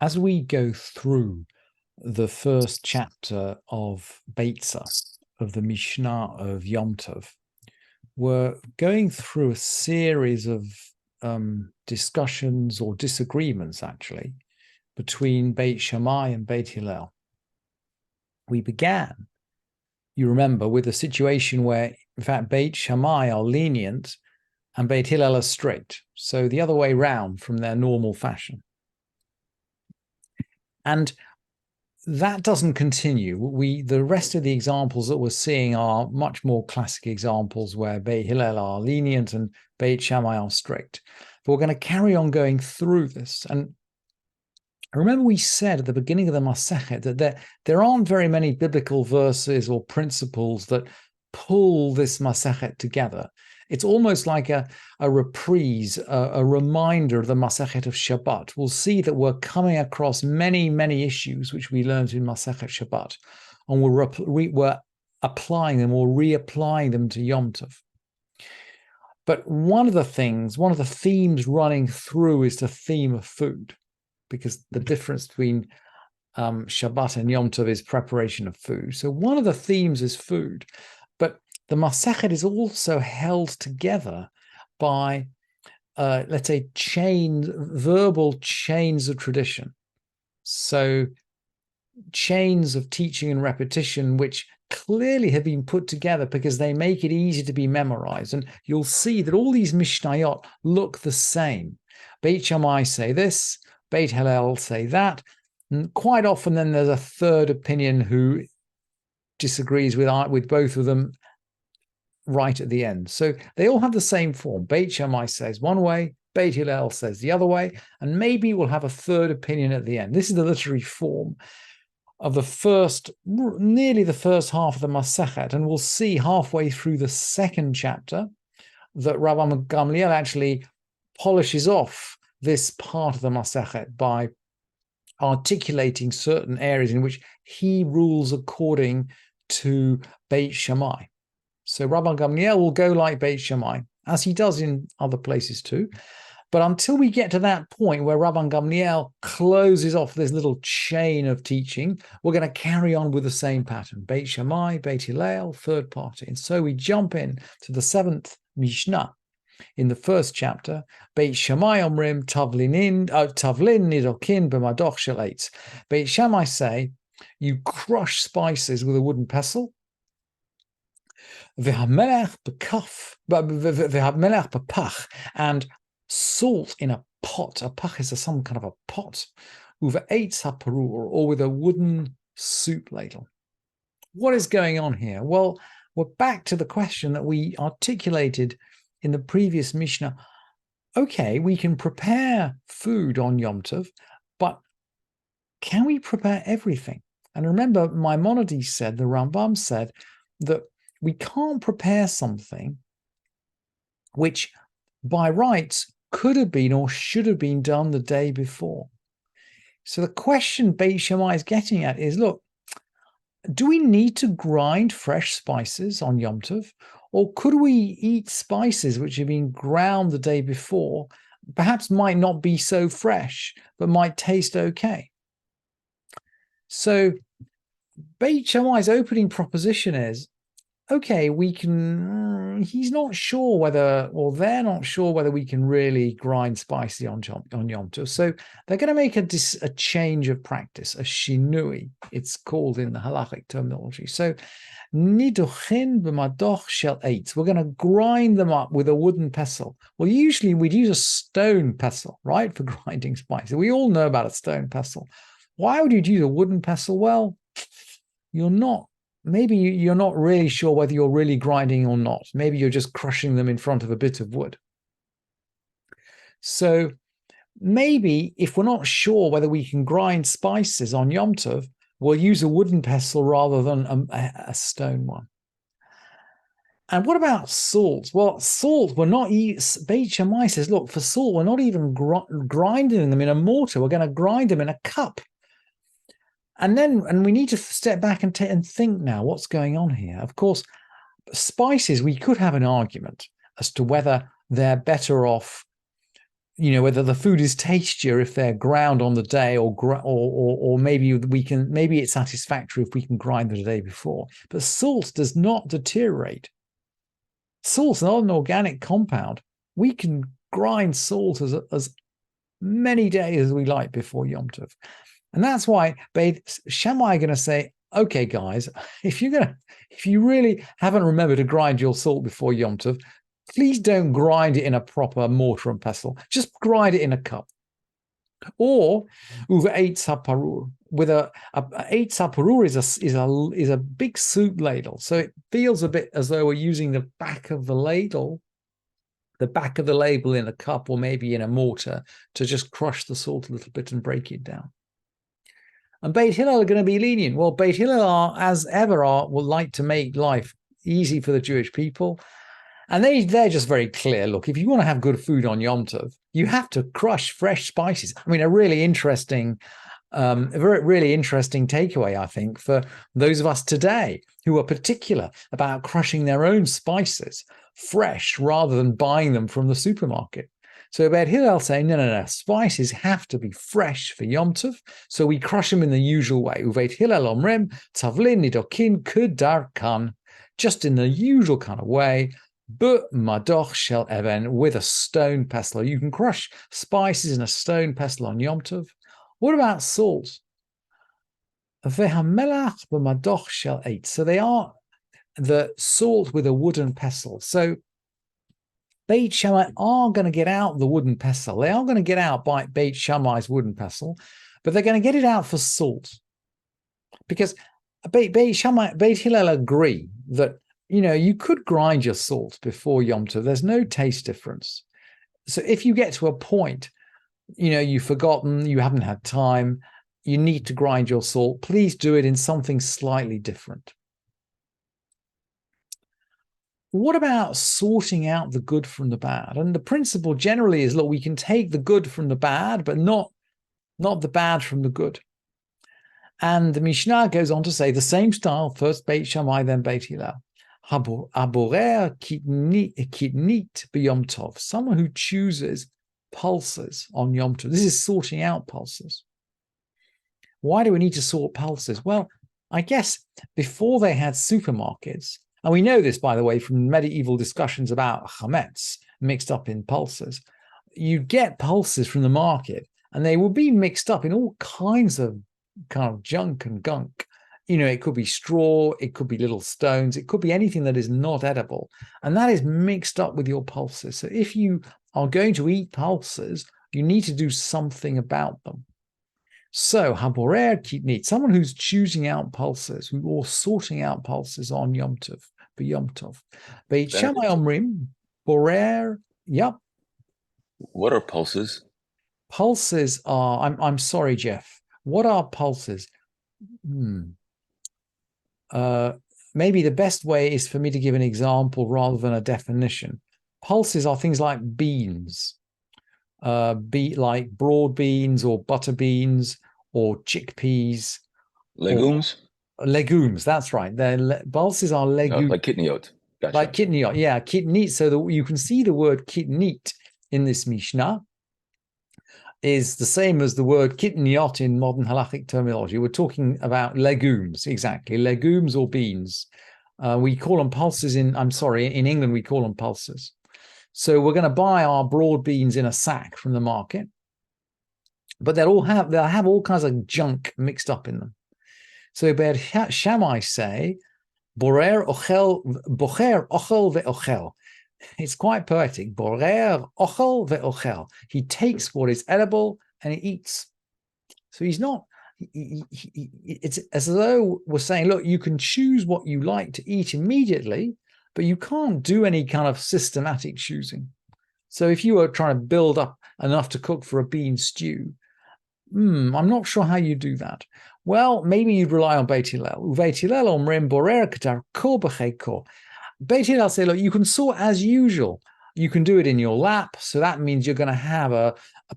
as we go through the first chapter of Beytzah, of the Mishnah of Yom Tov, we're going through a series of discussions or disagreements, actually, between Beit Shammai and Beit Hillel. We began, you remember, with a situation where, in fact, Beit Shammai are lenient and Beit Hillel are strict. So the other way round from their normal fashion. And that doesn't continue. The rest of the examples that we're seeing are much more classic examples where Beit Hillel are lenient and Beit Shammai are strict. But we're going to carry on going through this. And remember we said at the beginning of the Masechet that there aren't very many biblical verses or principles that pull this Masechet together. It's almost like a reprise, a reminder of the Masechet of Shabbat. We'll see that we're coming across many, many issues which we learned in Masechet Shabbat, and we're applying them or reapplying them to Yom Tov. But one of the themes running through is the theme of food, because the difference between Shabbat and Yom Tov is preparation of food. So one of the themes is food. But the Masechet is also held together by, let's say, verbal chains of tradition. So chains of teaching and repetition, which clearly have been put together because they make it easy to be memorized. And you'll see that all these Mishnayot look the same. Beit Shammai say this, Beit Hillel say that. And quite often then there's a third opinion who disagrees with both of them right at the end. So they all have the same form. Beit Shammai says one way, Beit Hillel says the other way, and maybe we'll have a third opinion at the end. This is the literary form of nearly the first half of the Masechet, and we'll see halfway through the second chapter that Rabbi Gamliel actually polishes off this part of the Masechet by articulating certain areas in which he rules according to Beit Shammai. So Rabbi Gamliel will go like Beit Shammai, as he does in other places too. But until we get to that point where Rabbi Gamliel closes off this little chain of teaching, we're going to carry on with the same pattern. Beit Shammai, Beit Hillel, third party. And so we jump in to the seventh Mishnah in the first chapter. Beit Shammai omrim tavlin nidokin b'madoch shel eitz. Beit Shammai say, you crush spices with a wooden pestle. V'hamelech b'pach, and salt in a pot. A pach is some kind of a pot. Uve'etz haparur, or with a wooden soup ladle. What is going on here? Well, we're back to the question that we articulated in the previous Mishnah. Okay, we can prepare food on Yom Tov, but can we prepare everything? And remember, Maimonides said, the Rambam said, that we can't prepare something which by rights could have been or should have been done the day before. So the question Beit Shammai is getting at is, look, do we need to grind fresh spices on Yom Tov? Or could we eat spices which have been ground the day before, perhaps might not be so fresh, but might taste okay? So Beit Shammai's opening proposition is, okay, he's not sure whether, or they're not sure whether we can really grind spicy on Yom Tov. So they're going to make a change of practice, a shinui, it's called in the halachic terminology. So nidochin b'madoch shel eitz, we're going to grind them up with a wooden pestle. Well, usually we'd use a stone pestle, right, for grinding spices. We all know about a stone pestle. Why would you use a wooden pestle? Well, maybe you're not really sure whether you're really grinding or not. Maybe you're just crushing them in front of a bit of wood. So maybe if we're not sure whether we can grind spices on Yom Tov, we'll use a wooden pestle rather than a stone one. And what about salt? Well, salt, Beit Shammai says, look, for salt, we're not even grinding them in a mortar. We're going to grind them in a cup. And we need to step back and think now, what's going on here? Of course, spices, we could have an argument as to whether they're better off whether the food is tastier if they're ground on the day, or maybe it's satisfactory if we can grind them the day before. But salt does not deteriorate. Salt's not an organic compound. We can grind salt as many days as we like before Yom Tov. And that's why Beit Shammai are going to say, okay, guys, if you really haven't remembered to grind your salt before Yom Tov, please don't grind it in a proper mortar and pestle. Just grind it in a cup. Or uva Beytzah parur. With a Beytzah parur is a big soup ladle. So it feels a bit as though we're using the back of the ladle in a cup or maybe in a mortar to just crush the salt a little bit and break it down. And Beit Hillel are going to be lenient. Well, Beit Hillel as ever will like to make life easy for the Jewish people. And they're just very clear. Look, if you want to have good food on Yom Tov, you have to crush fresh spices. I mean, a really interesting takeaway, I think, for those of us today who are particular about crushing their own spices fresh rather than buying them from the supermarket. So Beit Hillel saying, no, spices have to be fresh for Yom Tov. So we crush them in the usual way. Beit Hillel omrim, tavlin nidokin kudarkan, just in the usual kind of way. But madoch shel even, with a stone pestle. You can crush spices in a stone pestle on Yom Tov. What about salt? Vehamelach b'madoch shel eight. So they are the salt with a wooden pestle. So Beit Shammai are going to get out the wooden pestle. They are going to get out by Beit Shammai's wooden pestle, but they're going to get it out for salt. Because Beit Hillel agree that you could grind your salt before Yom Tov. There's no taste difference. So if you get to a point, you've forgotten, you haven't had time, you need to grind your salt, please do it in something slightly different. What about sorting out the good from the bad? And the principle generally is, look, we can take the good from the bad, but not the bad from the good. And the Mishnah goes on to say the same style, first Beit Shammai, then Beit Hillel. Haborer kitnit b'Yom Tov, someone who chooses pulses on Yom Tov. This is sorting out pulses. Why do we need to sort pulses? Well, I guess before they had supermarkets, and we know this, by the way, from medieval discussions about chametz mixed up in pulses, you get pulses from the market, and they will be mixed up in all kinds of kind of junk and gunk. It could be straw, it could be little stones, it could be anything that is not edible. And that is mixed up with your pulses. So if you are going to eat pulses, you need to do something about them. So, haborer kitnit, someone who's choosing out pulses, or sorting out pulses on Yom Tov, for Yom Tov. Beit Shammai omrim, borer, yep. What are pulses? Pulses are, I'm sorry, Jeff. What are pulses? Maybe the best way is for me to give an example rather than a definition. Pulses are things like beans, like broad beans or butter beans or chickpeas. Legumes? Legumes, that's right. Pulses are legumes. Like kitniot. Gotcha. Like kitniot, yeah, kitnit. So you can see the word kitnit in this Mishnah is the same as the word kitniot in modern halachic terminology. We're talking about legumes, exactly, legumes or beans. We call them pulses in England we call them pulses. So we're going to buy our broad beans in a sack from the market, but they'll have all kinds of junk mixed up in them. So Beit Shammai say, borer ochel ve'ochel. It's quite poetic. Borer ochel ve'ochel. He takes what is edible and he eats. So he's not. It's as though we're saying, look, you can choose what you like to eat immediately, but you can't do any kind of systematic choosing. So if you were trying to build up enough to cook for a bean stew, I'm not sure how you do that. Well, maybe you'd rely on Beit Hillel. Beit Hillel omrim borer katar kol b'chei kol. Beit Hillel say, look, you can sort as usual. You can do it in your lap. So that means you're going to have a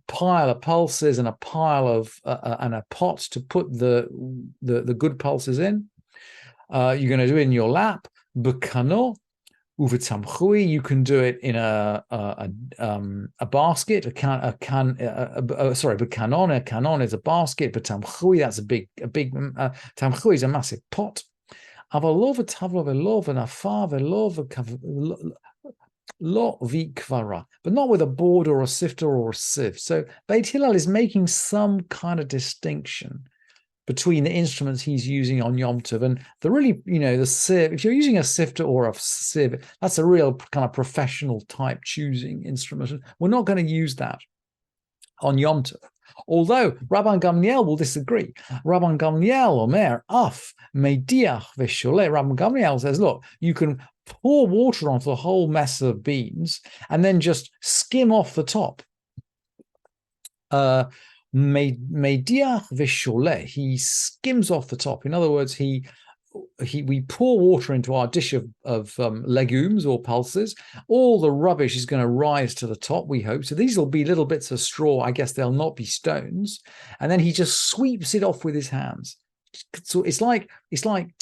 pile of pulses and a pile of and a pot to put the good pulses in. You're going to do it in your lap. B'kano, Uvatamchui, you can do it in a basket. A canon is a basket, but tamchui, that's a big tamchui is a massive pot. Avalov tavlov elov and afar velov lo vikvara, but not with a board or a sifter or a sieve. So Beit Hillel is making some kind of distinction between the instruments he's using on Yom Tov and the really, the sieve. If you're using a sifter or a sieve, that's a real kind of professional type choosing instrument. We're not going to use that on Yom Tov. Although Rabban Gamliel will disagree. Rabban Gamliel Omer af mediach v'sholeh. Rabban Gamliel says, look, you can pour water onto the whole mess of beans and then just skim off the top. Mediach v'sholeh. He skims off the top. In other words, we pour water into our dish of legumes or pulses. All the rubbish is going to rise to the top, we hope. So these will be little bits of straw. I guess they'll not be stones. And then he just sweeps it off with his hands. So it's like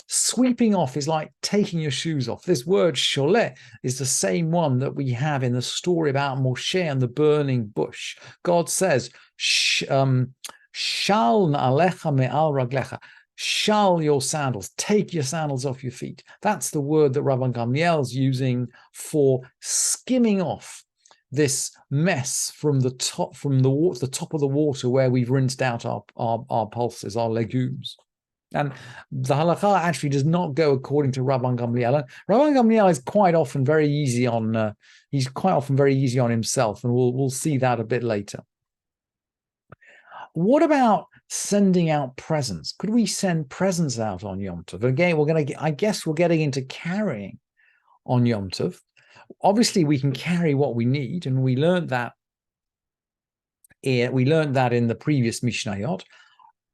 sweeping off is like taking your shoes off. This word sholeh is the same one that we have in the story about Moshe and the burning bush. God says, shal na'alecha me'al raglecha. Shal your sandals, take your sandals off your feet. That's the word that Rabban Gamliel's using for skimming off this mess from the top, the top of the water where we've rinsed out our pulses, our legumes. And the halakha actually does not go according to Rabban Gamliel. Rabban Gamliel is quite often very easy on. He's quite often very easy on himself, and we'll see that a bit later. What about sending out presents? Could we send presents out on Yom Tov? Again, I guess we're getting into carrying on Yom Tov. Obviously, we can carry what we need, and we learned that. We learned that in the previous Mishnayot.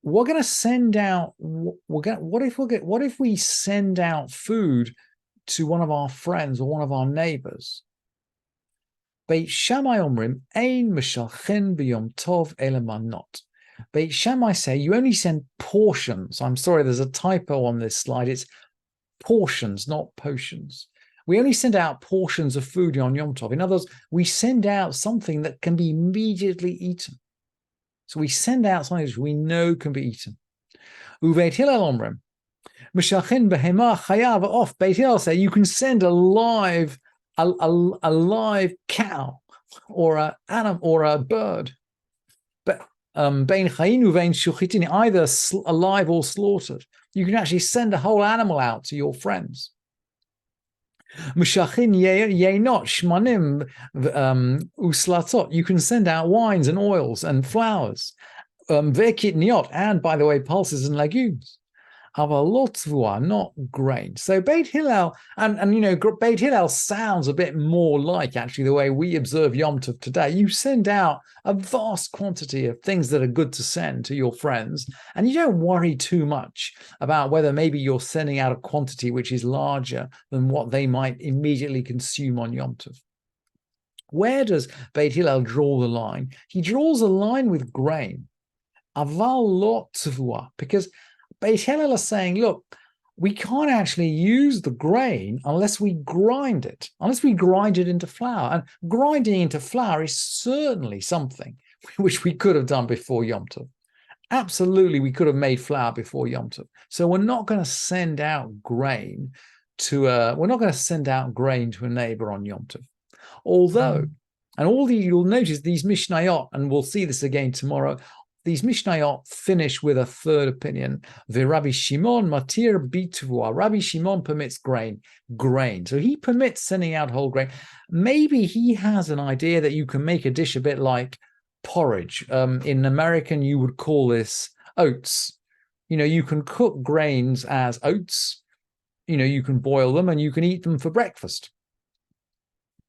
We're going to send out. What if we send out food to one of our friends or one of our neighbors? Beit Shammai omrim ein meshalchen b'yom tov ele manot. Beit Shammai say you only send portions. I'm sorry, there's a typo on this slide. It's portions, not potions. We only send out portions of food on Yom Tov. In other words, we send out something that can be immediately eaten. So we send out something that we know can be eaten. Uveit Hillel omrim meshalchen behema chayav off. Beit Hillel say you can send a live cow or an animal or a bird, but bein chayinu vein shuchitin, either alive or slaughtered. You can actually send a whole animal out to your friends. Meshachin yenot shmanim uslatot. You can send out wines and oils and flours. Ve'kitniot, and by the way, pulses and legumes. Avalot not grain. So Beit Hillel, and Beit Hillel sounds a bit more like actually the way we observe Yom Tov today. You send out a vast quantity of things that are good to send to your friends, and you don't worry too much about whether maybe you're sending out a quantity which is larger than what they might immediately consume on Yom Tov. Where does Beit Hillel draw the line? He draws a line with grain. Aval lo tzvua, because Beit Hillel is saying, look, we can't actually use the grain unless we grind it into flour. And grinding into flour is certainly something which we could have done before Yom Tov. Absolutely, we could have made flour before Yom Tov. So we're not going to send out grain to a neighbor on Yom Tov. Although, you'll notice these Mishnayot, and we'll see this again tomorrow, these Mishnayot finish with a third opinion. Rabbi Shimon matir bituvua. Rabbi Shimon permits grain. So he permits sending out whole grain. Maybe he has an idea that you can make a dish a bit like porridge. In American, you would call this oats. You can cook grains as oats. You can boil them and you can eat them for breakfast.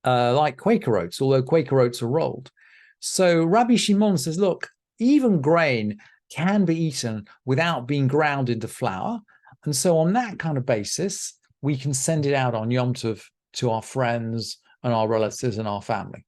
Like Quaker oats, although Quaker oats are rolled. So Rabbi Shimon says, look, even grain can be eaten without being ground into flour. And so on that kind of basis, we can send it out on Yom Tov to our friends and our relatives and our family.